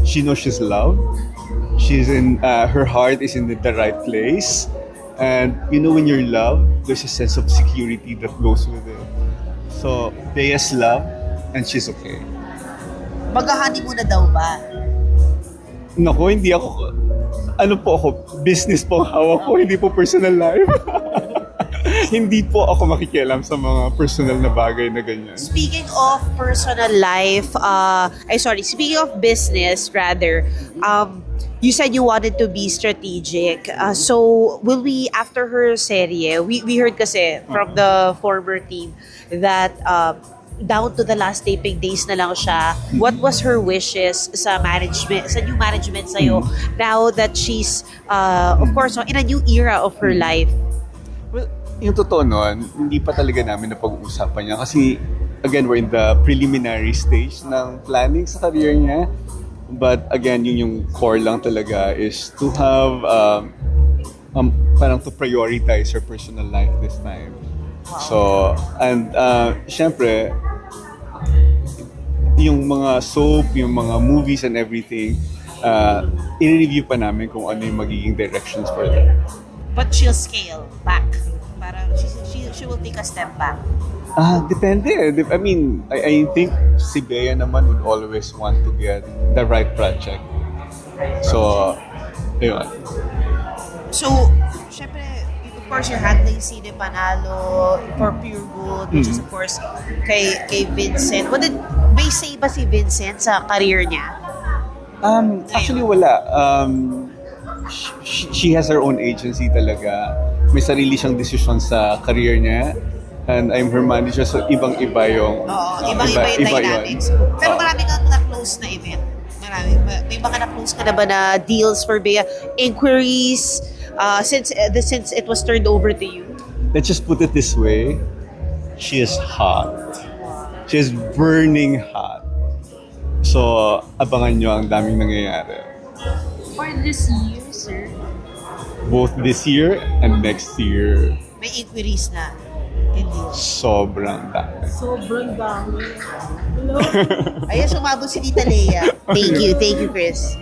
she knows she's loved. She's in her heart is in the right place, and when you're loved, there's a sense of security that goes with it. So Bea's loved, and she's okay. Mag-honeymoon na daw ba? Nako, hindi ako. Ano po ako? Business po ang hawak ko, hindi po personal life. Hindi po ako makikialam sa mga personal na bagay na ganyan. Speaking of personal life, speaking of business rather, you said you wanted to be strategic. So, will we, after her serye, we heard kasi from the former team that down to the last taping days na lang siya. What was her wishes sa management, sa new management sa'yo, now that she's, of course, in a new era of her life? Well, yung totoo nun, hindi pa talaga namin napag-uusapan niya kasi again, we're in the preliminary stage ng planning sa career niya. But again, yung core lang talaga is to have parang to prioritize her personal life this time. So, and syempre, yung mga soap, yung mga movies and everything, i-review pa namin kung ano yung magiging directions for them. But she'll scale back. Parang she will take a step back. Depende. I mean, I think si Bea naman would always want to get the right project. So, yun. So, syempre, of course, you're handling Cine Panalo for Pure Gold, which is of course kay Vincent. What did may say ba si Vincent sa career niya? Actually, wala. She has her own agency talaga. May sarili siyang desisyon sa career niya. And I'm her manager, so ibang-iba yung... Oo, ibang-iba yung dynamics. Yun. Pero marami kang na-close na event. Marami. May mga na-close ka na ba na deals for Bea? Inquiries, since it was turned over to you? Let's just put it this way. She is hot. She is burning hot. So, abangan nyo ang daming nangyayari. For this year, sir? Both this year and next year. May inquiries na. Hindi. Sobrang dami. Sobrang dami. Ayan, sumabot si Tita Lea. Thank you, Chris.